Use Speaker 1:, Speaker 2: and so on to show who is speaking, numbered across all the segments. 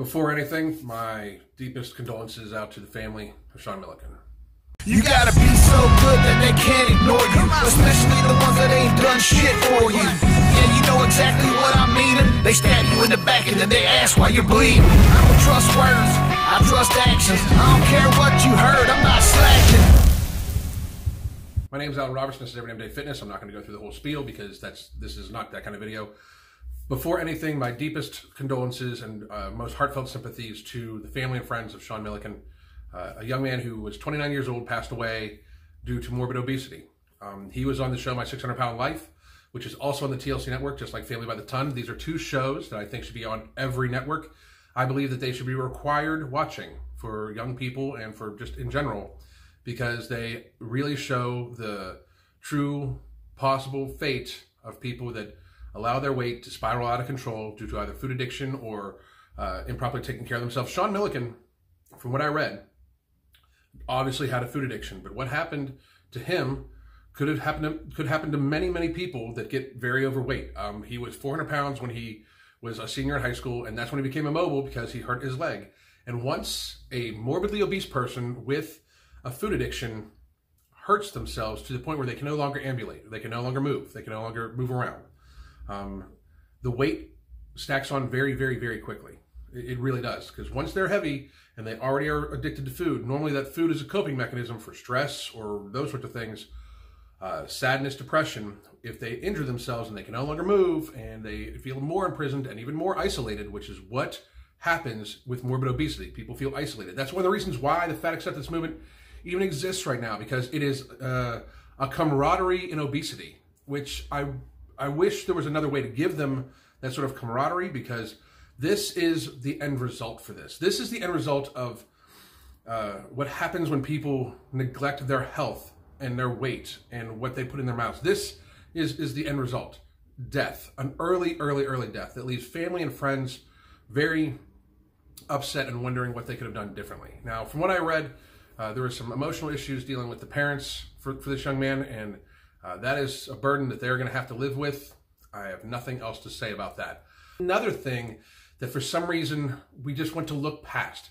Speaker 1: Before anything, my deepest condolences out to the family of Sean Milliken.
Speaker 2: You gotta be so good that they can't ignore you, especially the ones that ain't done shit for you. Yeah, you know exactly what I mean. They stab you in the back and then they ask why you're bleeding. I don't trust words, I trust actions. I don't care what you heard, I'm not slacking.
Speaker 1: My name is Alan Robertson. This is Every Day Fitness. I'm not going to go through the whole spiel because this is not that kind of video. Before anything, my deepest condolences and most heartfelt sympathies to the family and friends of Sean Milliken, a young man who was 29 years old, passed away due to morbid obesity. He was on the show My 600 Pound Life, which is also on the TLC network, just like Family by the Ton. These are two shows that I think should be on every network. I believe that they should be required watching for young people and for just in general, because they really show the true possible fate of people that allow their weight to spiral out of control due to either food addiction or improperly taking care of themselves. Sean Milliken, from what I read, obviously had a food addiction, but what happened to him could happen to many people that get very overweight. He was 400 pounds when he was a senior in high school, and that's when he became immobile because he hurt his leg. And once a morbidly obese person with a food addiction hurts themselves to the point where they can no longer ambulate, they can no longer move, they can no longer move around, the weight stacks on very quickly. It really does, because once they're heavy and they already are addicted to food, normally that food is a coping mechanism for stress or those sorts of things, sadness, depression. If they injure themselves and they can no longer move and they feel more imprisoned and even more isolated, which is what happens with morbid obesity. People feel isolated. That's one of the reasons why the fat acceptance movement even exists right now, because it is a camaraderie in obesity, which I wish there was another way to give them that sort of camaraderie, because this is the end result for this. This is the end result of what happens when people neglect their health and their weight and what they put in their mouths. This is the end result. Death, an early death that leaves family and friends very upset and wondering what they could have done differently. Now, from what I read, there were some emotional issues dealing with the parents for this young man, and that is a burden that they're going to have to live with. I have nothing else to say about that. Another thing that for some reason we just want to look past.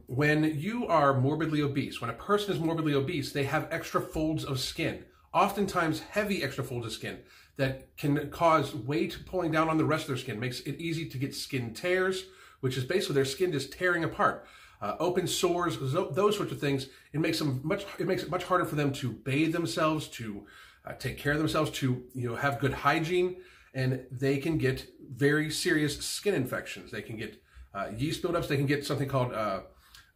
Speaker 1: When you are morbidly obese, when a person is morbidly obese, they have extra folds of skin, oftentimes heavy extra folds of skin that can cause weight pulling down on the rest of their skin, makes it easy to get skin tears, which is basically their skin just tearing apart. Open sores, those sorts of things. It makes it much harder for them to bathe themselves, to take care of themselves, to have good hygiene, and they can get very serious skin infections. They can get yeast buildups. They can get something called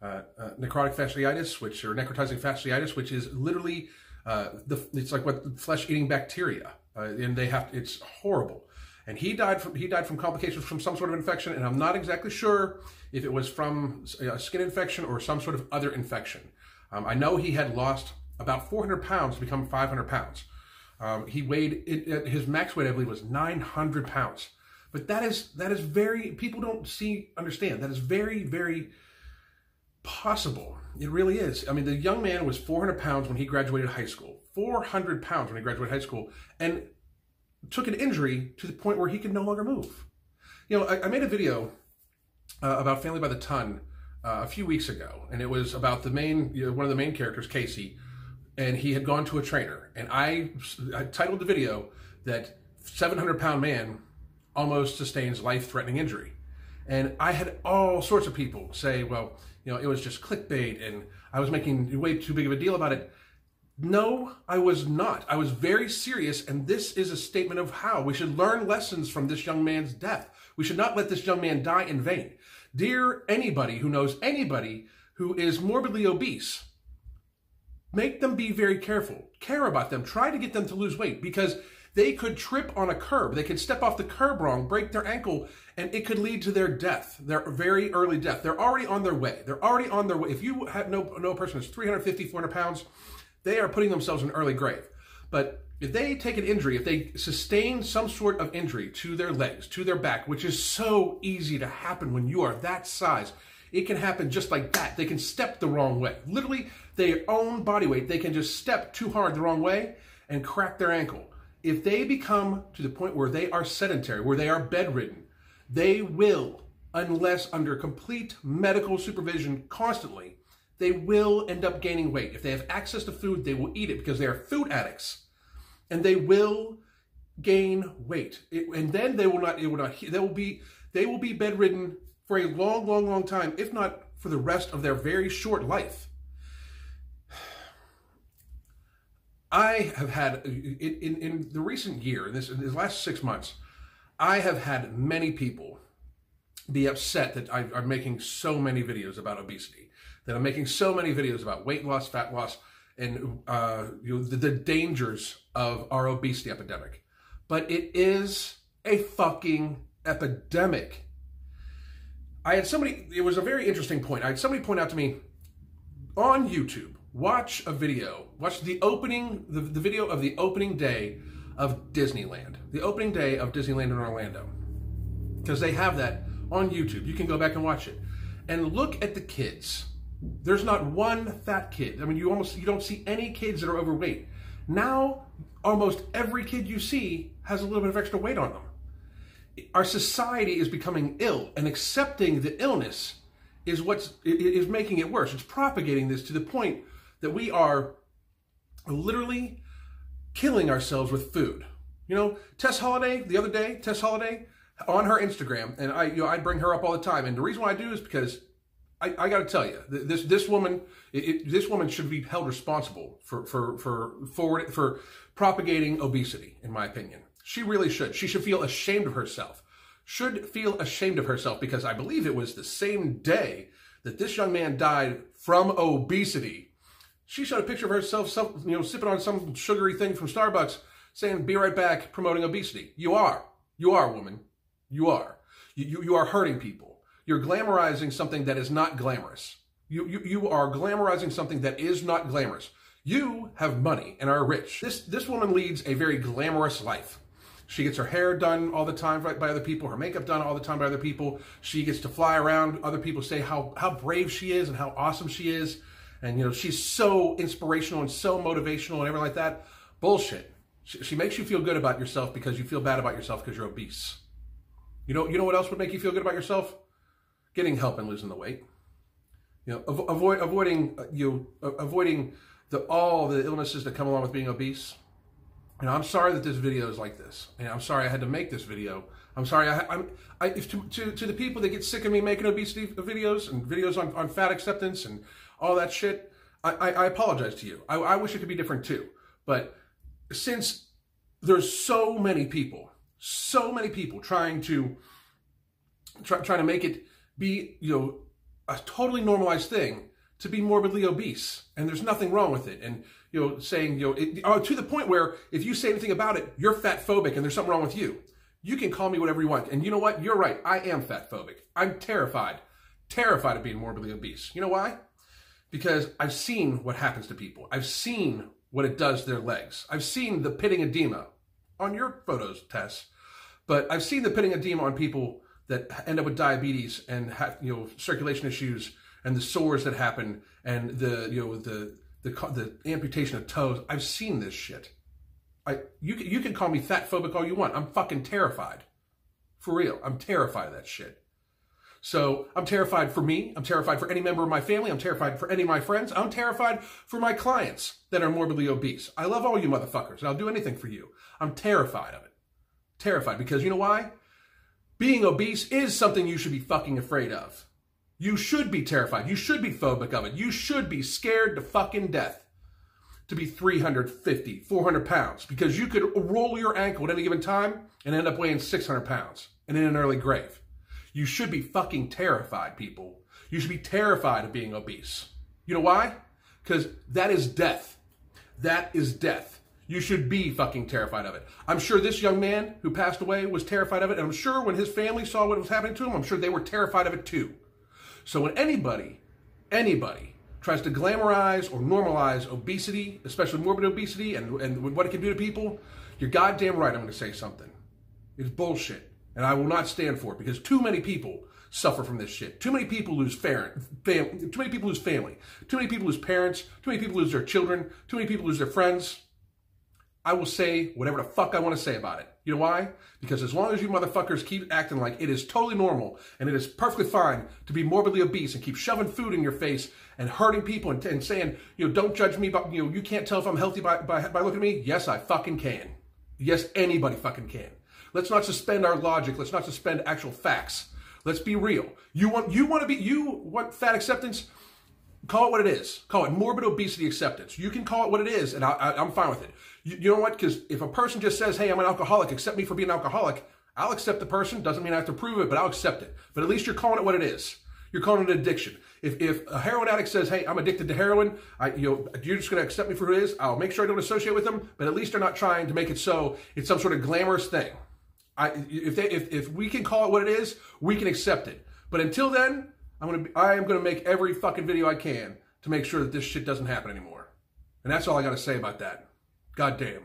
Speaker 1: necrotic fasciitis, or necrotizing fasciitis, which is literally it's like what flesh-eating bacteria, and it's horrible. And he died from complications from some sort of infection, and I'm not exactly sure if it was from a skin infection or some sort of other infection. I know he had lost about 400 pounds to become 500 pounds. He weighed, his max weight, I believe, was 900 pounds. But that is very, people don't understand. That is very possible. It really is. I mean, the young man was 400 pounds when he graduated high school. 400 pounds when he graduated high school. And took an injury to the point where he could no longer move. I made a video about Family by the Ton a few weeks ago, and it was about one of the main characters, Casey, and he had gone to a trainer. And I titled the video that 700-pound man almost sustains life-threatening injury. And I had all sorts of people say, well, it was just clickbait and I was making way too big of a deal about it. No, I was not. I was very serious, and this is a statement of how we should learn lessons from this young man's death. We should not let this young man die in vain. Dear anybody who knows anybody who is morbidly obese, make them be very careful. Care about them. Try to get them to lose weight, because they could trip on a curb. They could step off the curb wrong, break their ankle, and it could lead to their death, their very early death. They're already on their way. They're already on their way. If you know a person who's 350, 400 pounds, they are putting themselves in an early grave. But if they take an injury, if they sustain some sort of injury to their legs, to their back, which is so easy to happen when you are that size, it can happen just like that. They can step the wrong way. Literally, their own body weight, they can just step too hard the wrong way and crack their ankle. If they become to the point where they are sedentary, where they are bedridden, they will unless under complete medical supervision constantly, they will end up gaining weight. If they have access to food, they will eat it because they are food addicts, and they will gain weight. And then they will be bedridden for a long, long, long time, if not for the rest of their very short life. I have had, in the recent year, in this last 6 months, I have had many people be upset that I'm making so many videos about obesity, that I'm making so many videos about weight loss, fat loss, and the dangers of our obesity epidemic. But it is a fucking epidemic. I had somebody, it was a very interesting point. I had somebody point out to me on YouTube, watch a video, watch the video of the opening day of Disneyland. The opening day of Disneyland in Orlando. Because they have that on YouTube. You can go back and watch it. And look at the kids. There's not one fat kid. I mean, you don't see any kids that are overweight. Now, almost every kid you see has a little bit of extra weight on them. Our society is becoming ill, and accepting the illness is is making it worse. It's propagating this to the point that we are literally killing ourselves with food. You know, Tess Holliday, the other day, Tess Holliday, on her Instagram, and I bring her up all the time. And the reason why I do is because I got to tell you, this woman should be held responsible for propagating obesity, in my opinion. She really should. She should feel ashamed of herself. Should feel ashamed of herself, because I believe it was the same day that this young man died from obesity. She showed a picture of herself, sipping on some sugary thing from Starbucks, saying, "Be right back," promoting obesity. You are, woman. You are. You are hurting people. You're glamorizing something that is not glamorous. You are glamorizing something that is not glamorous. You have money and are rich. This woman leads a very glamorous life. She gets her hair done all the time by other people, her makeup done all the time by other people. She gets to fly around. Other people say how brave she is and how awesome she is. And, she's so inspirational and so motivational and everything like that. Bullshit. She makes you feel good about yourself because you feel bad about yourself because you're obese. You know what else would make you feel good about yourself? Getting help and losing the weight. Avoiding all the illnesses that come along with being obese. And I'm sorry that this video is like this. And I'm sorry I had to make this video. I'm sorry. To the people that get sick of me making obesity videos and videos on fat acceptance and all that shit, I apologize to you. I wish it could be different too. But since there's so many people trying to make it be, a totally normalized thing to be morbidly obese, and there's nothing wrong with it, and saying to the point where if you say anything about it, you're fat phobic and there's something wrong with you. You can call me whatever you want, and you know what? You're right. I am fat phobic. I'm terrified of being morbidly obese. You know why? Because I've seen what happens to people. I've seen what it does to their legs. I've seen the pitting edema on your photos, Tess, but I've seen the pitting edema on people that end up with diabetes and have circulation issues and the sores that happen and the amputation of toes. I've seen this shit. You can call me fat phobic all you want. I'm fucking terrified. For real. I'm terrified of that shit. So I'm terrified for me. I'm terrified for any member of my family. I'm terrified for any of my friends. I'm terrified for my clients that are morbidly obese. I love all you motherfuckers, and I'll do anything for you. I'm terrified of it. Terrified, because you know why? Being obese is something you should be fucking afraid of. You should be terrified. You should be phobic of it. You should be scared to fucking death to be 350, 400 pounds, because you could roll your ankle at any given time and end up weighing 600 pounds and in an early grave. You should be fucking terrified, people. You should be terrified of being obese. You know why? Because that is death. That is death. You should be fucking terrified of it. I'm sure this young man who passed away was terrified of it, and I'm sure when his family saw what was happening to him, I'm sure they were terrified of it too. So when anybody tries to glamorize or normalize obesity, especially morbid obesity and what it can do to people, you're goddamn right I'm going to say something. It's bullshit. And I will not stand for it, because too many people suffer from this shit. Too many people lose family. Too many people lose family. Too many people lose parents. Too many people lose their children. Too many people lose their friends. I will say whatever the fuck I want to say about it. You know why? Because as long as you motherfuckers keep acting like it is totally normal and it is perfectly fine to be morbidly obese and keep shoving food in your face and hurting people and saying, you know, don't judge me, but you know, you can't tell if I'm healthy by looking at me. Yes, I fucking can. Yes, anybody fucking can. Let's not suspend our logic. Let's not suspend actual facts. Let's be real. You want fat acceptance? Call it what it is. Call it morbid obesity acceptance. You can call it what it is, and I'm fine with it. You know what? Because if a person just says, hey, I'm an alcoholic, accept me for being an alcoholic, I'll accept the person. Doesn't mean I have to prove it, but I'll accept it. But at least you're calling it what it is. You're calling it an addiction. If a heroin addict says, hey, I'm addicted to heroin, you're just going to accept me for who it is, I'll make sure I don't associate with them, but at least they're not trying to make it so it's some sort of glamorous thing. If we can call it what it is, we can accept it. But until then, I am going to make every fucking video I can to make sure that this shit doesn't happen anymore. And that's all I got to say about that. God damn.